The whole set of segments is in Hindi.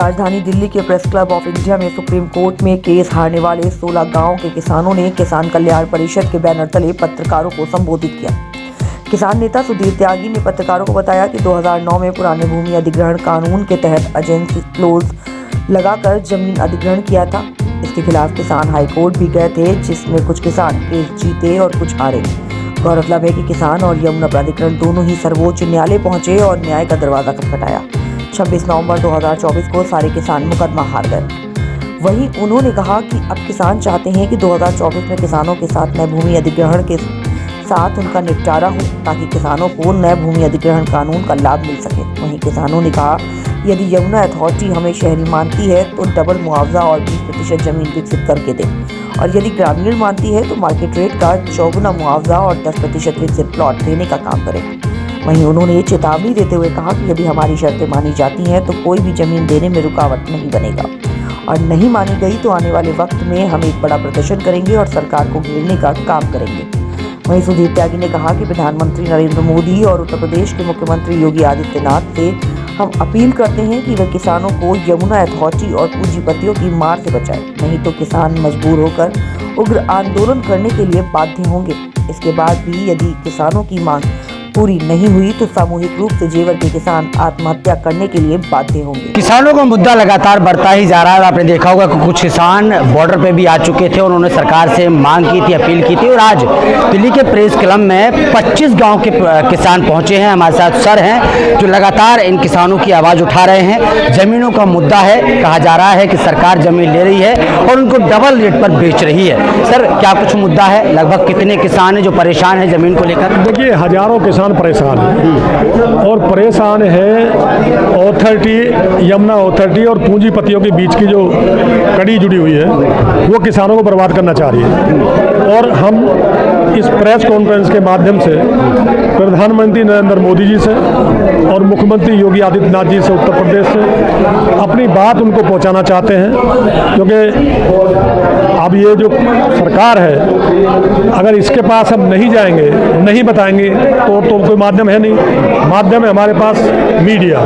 राजधानी दिल्ली के प्रेस क्लब ऑफ इंडिया में सुप्रीम कोर्ट में केस हारने वाले 16 गांव के किसानों ने किसान कल्याण परिषद के बैनर तले पत्रकारों को संबोधित किया। किसान नेता सुधीर त्यागी ने पत्रकारों को बताया कि 2009 में पुराने भूमि अधिग्रहण कानून के तहत एजेंसी क्लोज लगाकर जमीन अधिग्रहण किया था। इसके खिलाफ किसान हाई कोर्ट भी गए थे, जिसमें कुछ किसान केस जीते और कुछ हारे। गौरतलब है कि किसान और यमुना प्राधिकरण दोनों ही सर्वोच्च न्यायालय पहुंचे और न्याय का दरवाजा खटखटाया। 26 नवंबर 2024 को सारे किसान मुकदमा हार गए। वहीं उन्होंने कहा कि अब किसान चाहते हैं कि 2024 में किसानों के साथ नए भूमि अधिग्रहण के साथ उनका निपटारा हो, ताकि किसानों को नए भूमि अधिग्रहण कानून का लाभ मिल सके। वहीं किसानों ने कहा, यदि यमुना अथॉरिटी हमें शहरी मानती है तो डबल मुआवजा और 20% जमीन विकसित करके दे, और यदि ग्रामीण मानती है तो मार्केट रेट का 4 मुआवजा और 10% विकसित प्लॉट देने का काम करे। वहीं उन्होंने चेतावनी देते हुए कहा कि यदि हमारी शर्तें मानी जाती हैं तो कोई भी जमीन देने में रुकावट नहीं बनेगा, और नहीं मानी गई तो आने वाले वक्त में हम एक बड़ा प्रदर्शन करेंगे और सरकार को घेरने का काम करेंगे। वहीं सुधीर त्यागी ने कहा कि प्रधानमंत्री नरेंद्र मोदी और उत्तर प्रदेश के मुख्यमंत्री योगी आदित्यनाथ से हम अपील करते हैं कि वे किसानों को यमुना अथॉरिटी और पूंजीपतियों की मार से बचाएं, नहीं तो किसान मजबूर होकर उग्र आंदोलन करने के लिए बाध्य होंगे। इसके बाद भी यदि किसानों की मांग पूरी नहीं हुई तो सामूहिक रूप से जेवर के किसान आत्महत्या करने के लिए बाध्य होंगे। किसानों का मुद्दा लगातार बढ़ता ही जा रहा है। आपने देखा होगा कि कुछ किसान बॉर्डर पे भी आ चुके थे, उन्होंने सरकार से मांग की थी, अपील की थी, और आज दिल्ली के प्रेस क्लब में 25 गांव के किसान पहुंचे हैं। हमारे साथ सर हैं जो लगातार इन किसानों की आवाज़ उठा रहे हैं। जमीनों का मुद्दा है, कहा जा रहा है कि सरकार जमीन ले रही है और उनको डबल रेट पर बेच रही है। सर, क्या कुछ मुद्दा है? लगभग कितने किसान हैं जो परेशान हैं जमीन को लेकर? देखिए, हजारों किसान परेशान है, और परेशान है अथॉरिटी, यमुना अथॉरिटी और पूंजीपतियों के बीच की जो कड़ी जुड़ी हुई है वो किसानों को बर्बाद करना चाह रही है। और हम इस प्रेस कॉन्फ्रेंस के माध्यम से प्रधानमंत्री नरेंद्र मोदी जी से और मुख्यमंत्री योगी आदित्यनाथ जी से उत्तर प्रदेश से अपनी बात उनको पहुंचाना चाहते हैं, क्योंकि अब ये जो सरकार है, अगर इसके पास हम नहीं जाएंगे, नहीं बताएंगे तो कोई माध्यम है नहीं। माध्यम है हमारे पास मीडिया,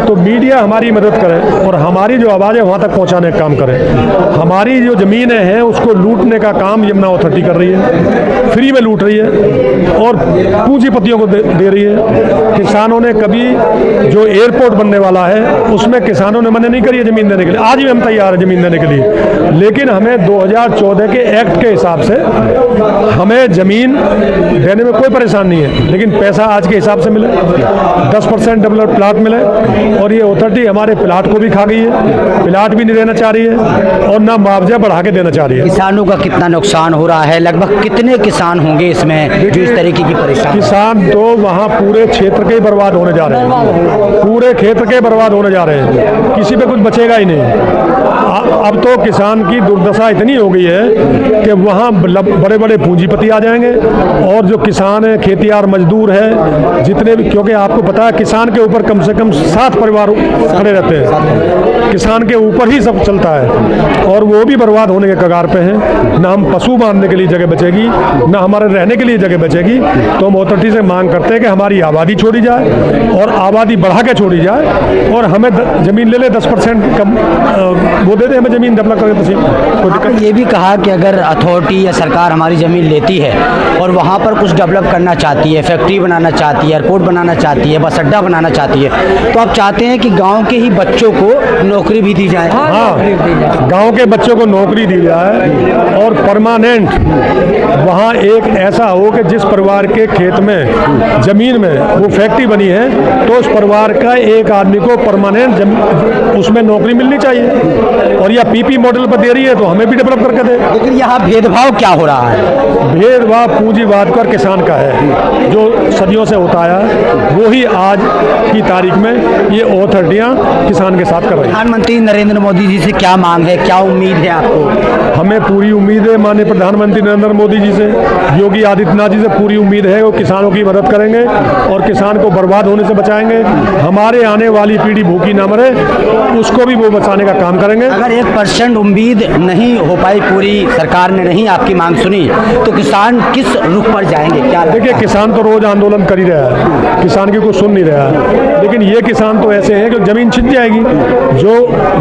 तो मीडिया हमारी मदद करे और हमारी जो आवाज़ है वहाँ तक पहुँचाने का काम करे। हमारी जो ज़मीनें हैं उसको लूटने का काम यमुना अथॉरिटी कर रही है, फ्री में लूट रही है और पूंजीपतियों को दे रही है। किसानों ने कभी जो एयरपोर्ट बनने वाला है उसमें किसानों ने मना नहीं करी है ज़मीन देने के लिए। आज भी हम तैयार हैं ज़मीन देने के लिए, लेकिन हमें 2014 के एक्ट के हिसाब से हमें ज़मीन देने में कोई परेशान नहीं है, लेकिन पैसा आज के हिसाब से मिले, 10% डबल प्लाट मिले। और ये अथॉरिटी हमारे प्लाट को भी खा गई है, प्लाट भी नहीं देना चाह रही है और ना मुआवजा बढ़ा के देना चाह रही है। किसानों का कितना नुकसान हो रहा है? लगभग कितने किसान होंगे इसमें जो इस तरीके की परेशानी? किसान तो वहाँ पूरे क्षेत्र के ही बर्बाद होने जा रहे हैं, पूरे क्षेत्र के बर्बाद होने जा रहे हैं, किसी पे कुछ बचेगा ही नहीं। अब तो किसान की दुर्दशा इतनी हो गई है कि वहाँ बड़े बड़े पूंजीपति आ जाएंगे और जो किसान है, खेतियार मजदूर है, जितने भी, क्योंकि आपको पता है किसान के ऊपर कम से कम 7 परिवार खड़े रहते हैं, किसान के ऊपर ही सब चलता है और वो भी बर्बाद होने के कगार पे हैं। ना हम पशु बांधने के लिए जगह बचेगी, ना हमारे रहने के लिए जगह बचेगी। तो हम अथॉरिटी से मांग करते हैं कि हमारी आबादी छोड़ी जाए और आबादी बढ़ा के छोड़ी जाए और हमें ज़मीन ले ले 10% कम वो दे दे, हमें ज़मीन डेवलप करके कोई दिक्कत। ये भी कहा कि अगर अथॉरिटी या सरकार हमारी ज़मीन लेती है और वहाँ पर कुछ डेवलप करना चाहती है, फैक्ट्री बनाना चाहती है, एयरपोर्ट बनाना चाहती है, बस अड्डा बनाना चाहती है, तो आप चाहते हैं कि गांव के ही बच्चों को नौकरी भी दी जाए? हाँ, गांव के बच्चों को नौकरी दी जाए और परमानेंट वहाँ एक ऐसा हो कि जिस परिवार के खेत में, ज़मीन में वो फैक्ट्री बनी है तो उस परिवार का एक आदमी को परमानेंट उसमें नौकरी मिलनी चाहिए। और या पीपी मॉडल पर दे रही है तो हमें भी डेवलप करके दे। लेकिन यहाँ भेदभाव क्या हो रहा है? भेदभाव पूंजीवाद का और किसान का है, जो सदियों से होता है वो ही आज की तारीख में ये अथॉरिटियाँ किसान के साथ कर रही हैं। प्रधानमंत्री नरेंद्र मोदी जी से क्या मांग है, क्या उम्मीद है आपको? हमें पूरी उम्मीद है माननीय प्रधानमंत्री नरेंद्र मोदी जी से, योगी आदित्यनाथ जी से पूरी उम्मीद है वो किसानों की मदद करेंगे और किसान को बर्बाद होने से बचाएंगे। हमारे आने वाली पीढ़ी भूखी न मरे, उसको भी वो बचाने का काम करेंगे। अगर 1% उम्मीद नहीं हो पाई पूरी, सरकार ने नहीं आपकी मांग सुनी, तो किसान किस रुख पर जाएंगे? क्या देखिए, किसान तो रोज आंदोलन कर ही रहा है, किसान की कोई सुन नहीं रहा है। लेकिन ये किसान तो ऐसे हैं कि जमीन छिन जाएगी, जो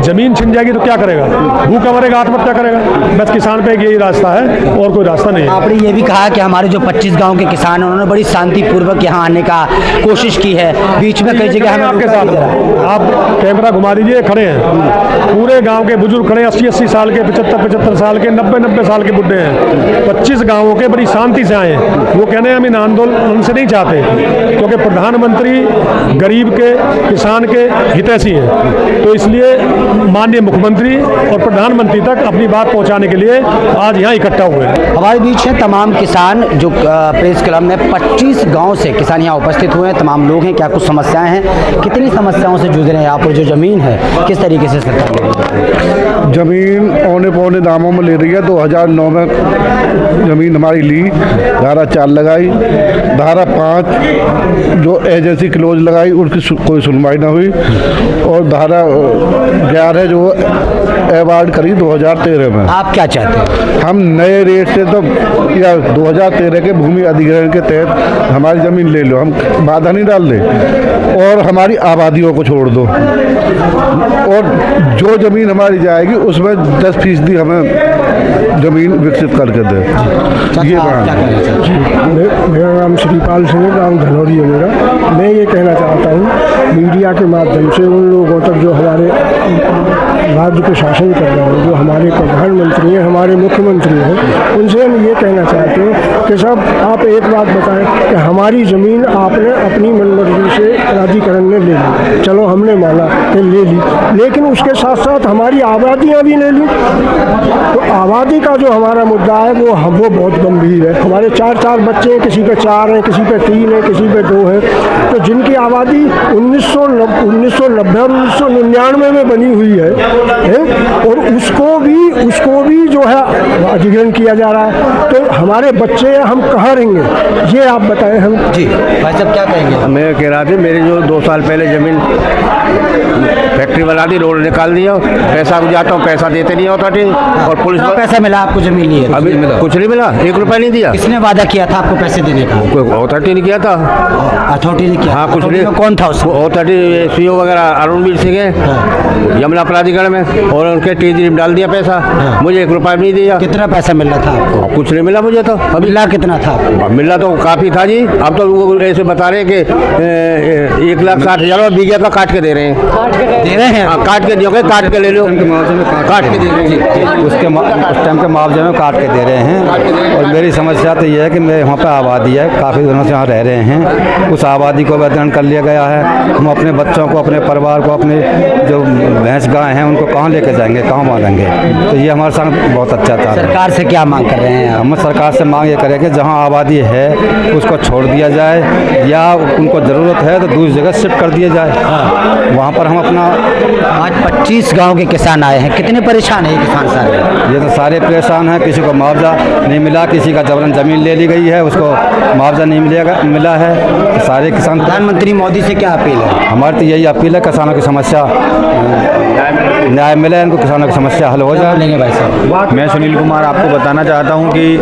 जमीन छिन जाएगी तो क्या करेगा? भूखा मरेगा, आत्महत्या करेगा। बस किसान पे यही रास्ता है और कोई रास्ता नहीं है। आपने ये भी कहा कि हमारे जो 25 गांव के किसान हैं उन्होंने बड़ी शांतिपूर्वक यहाँ आने का कोशिश की है, बीच में कई जगह हमें आपके साथ आप कैमरा घुमा दीजिए, खड़े हैं पूरे गांव के बुजुर्ग खड़े हैं, 80-80 साल के, 75-75 साल के, 90-90 साल के बुढ़े हैं। 25 गांवों के बड़ी शांति से आए हैं। वो कहने हम इन आंदोलन से नहीं चाहते, क्योंकि प्रधानमंत्री गरीब के, किसान के हितैषी हैं। तो इसलिए माननीय मुख्यमंत्री और प्रधानमंत्री तक अपनी बात पहुंचाने के लिए आज यहाँ इकट्ठा हुए हैं। हमारे बीच है तमाम किसान जो प्रेस क्लब में 25 गांव से किसान यहाँ उपस्थित हुए हैं। तमाम लोग हैं, क्या कुछ समस्याएं हैं, कितनी समस्याओं से जूझ रहे हैं यहाँ पर? जो ज़मीन है किस तरीके से सरकार ले रही है? ज़मीन औने पौने दामों में ले रही है। 2009 में ज़मीन हमारी ली, धारा 4 लगाई, धारा 5 जो एजेंसी क्लोज लगाई उसकी कोई सुनवाई ना हुई, और धारा 11 जो अवार्ड करी 2013 में। आप क्या चाहते हैं? हम नए रेट से तो या 2013 के भूमि अधिग्रहण के तहत हमारी ज़मीन ले लो, हम बाधा नहीं डाल दे, और हमारी आबादियों को छोड़ दो, और जो ज़मीन हमारी जाएगी उसमें 10% हमें ज़मीन विकसित करके दे। ये मेरा नाम श्रीपाल सिंह है, गाँव धनौरी है मेरा। मैं ये कहना चाहता हूँ मीडिया के माध्यम से उन लोगों तक जो हमारे राज्य पे शासन कर रहे हैं, जो हमारे प्रधानमंत्री हैं, हमारे मुख्यमंत्री हैं, उनसे हम ये कहना चाहते हैं कि साहब आप एक बात बताएं कि हमारी ज़मीन आपने अपनी मनमर्जी से प्राधिकरण ने ले ली, चलो हमने माना कि ले ली, लेकिन उसके साथ साथ हमारी आबादियाँ भी ले ली। तो आबादी का जो हमारा मुद्दा है वो बहुत गंभीर है। हमारे 4 बच्चे हैं, किसी पे 4 हैं, किसी पे 3 हैं, किसी पे 2 हैं। तो जिनकी आबादी 1990 और 1999 में बनी हुई है, और उसको भी जो है अधिग्रहण किया जा रहा है। तो हमारे बच्चे हम कहाँ रहेंगे, ये आप बताएं। हम जी भाई साहब क्या कहेंगे? मैं कह रहा था, मेरी जो 2 साल पहले ज़मीन फैक्ट्री बना दी, रोड निकाल दिया, पैसा जाता हूँ, पैसा देते नहीं होता थी, और पुलिस पैसा मिला आपको ज़मीन लिए? अभी कुछ नहीं मिला, 1 रुपया नहीं दिया। किसने वादा किया था आपको पैसे देने का? कोई अथॉरिटी ने किया था। अथॉरिटी ने किया? हाँ, कुछ नहीं। कौन था उसमें? अथॉरिटी सीओ वगैरह अरुणवीर सिंह है यमुना प्राधिकरण में, और उनके टीजी डाल दिया पैसा। मुझे 1 रुपया नहीं दिया। कितना पैसा मिल रहा था आपको? कुछ नहीं मिला मुझे तो। अभी मिला कितना था आपको? मिला तो काफ़ी था जी। अब तो वो ऐसे बता रहे हैं कि 1,60,000 बीघे का काट के दे रहे हैं। दे रहे हैं? हाँ, काट के दियोगे, काट के ले लो, काट के दे रहे हैं। उस टाइम के मुआवजे में काट के दे रहे हैं। और मेरी समस्या तो ये है कि मेरे वहाँ पर आबादी है, काफ़ी दिनों से यहाँ रह रहे हैं, उस आबादी को अधिग्रहण कर लिया गया है। हम अपने बच्चों को, अपने परिवार को, अपने जो भैंस गाय हैं उनको कहाँ लेके जाएंगे, कहाँ बांधेंगे? तो ये हमारे साथ बहुत अच्छा था। सरकार से क्या मांग कर रहे हैं? हम सरकार से मांग ये करें कि जहाँ आबादी है उसको छोड़ दिया जाए, या उनको ज़रूरत है तो दूसरी जगह शिफ्ट कर दिया जाए, वहाँ पर हम अपना। आज 25 गांव के किसान आए हैं, कितने परेशान हैं ये किसान सारे? ये तो सारे परेशान हैं, किसी को मुआवजा नहीं मिला, किसी का जबरन ज़मीन ले ली गई है, उसको मुआवजा नहीं मिला है। तो सारे किसान। प्रधानमंत्री मोदी से क्या अपील है? हमारी तो यही अपील है, किसानों की समस्या न्याय मिले, इनको किसानों की समस्या हल हो जाए। लेंगे भाई साहब। मैं सुनील कुमार आपको बताना चाहता हूं कि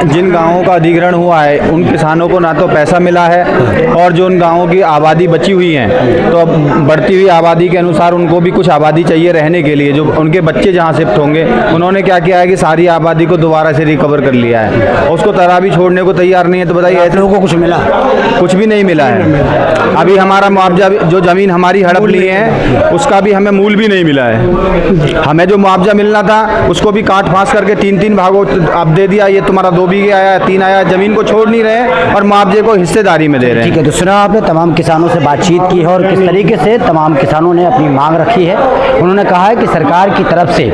जिन गांवों का अधिग्रहण हुआ है उन किसानों को ना तो पैसा मिला है, और जो उन गांवों की आबादी बची हुई है, तो अब बढ़ती हुई आबादी के अनुसार उनको भी कुछ आबादी चाहिए रहने के लिए। जो उनके बच्चे जहां शिफ्ट होंगे, उन्होंने क्या किया है कि सारी आबादी को दोबारा से रिकवर कर लिया है, और उसको तरा भी छोड़ने को तैयार नहीं है। तो बताइए, ऐसे लोगों को कुछ मिला? कुछ भी नहीं मिला है। अभी हमारा मुआवजा, जो ज़मीन हमारी हड़प ली है, उसका भी हमें मूल भी नहीं मिला है। हमें जो मुआवजा मिलना था उसको भी काट फांस करके 3-3 भागों अब दे दिया। ये तुम्हारा 2 बीघे आया, 3 आया, ज़मीन को छोड़ नहीं रहे और मुआवजे को हिस्सेदारी में दे रहे हैं। ठीक है, तो सुना आपने, तमाम किसानों से बातचीत की है, और किस तरीके से तमाम किसानों ने अपनी मांग रखी है। उन्होंने कहा है कि सरकार की तरफ से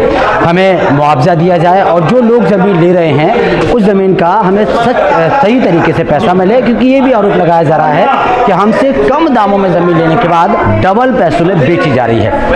हमें मुआवजा दिया जाए, और जो लोग ज़मीन ले रहे हैं उस ज़मीन का हमें सही तरीके से पैसा मिले, क्योंकि ये भी आरोप लगाया जा रहा है कि हमसे कम दामों में ज़मीन लेने के बाद डबल पैसों में बेची जा रही है।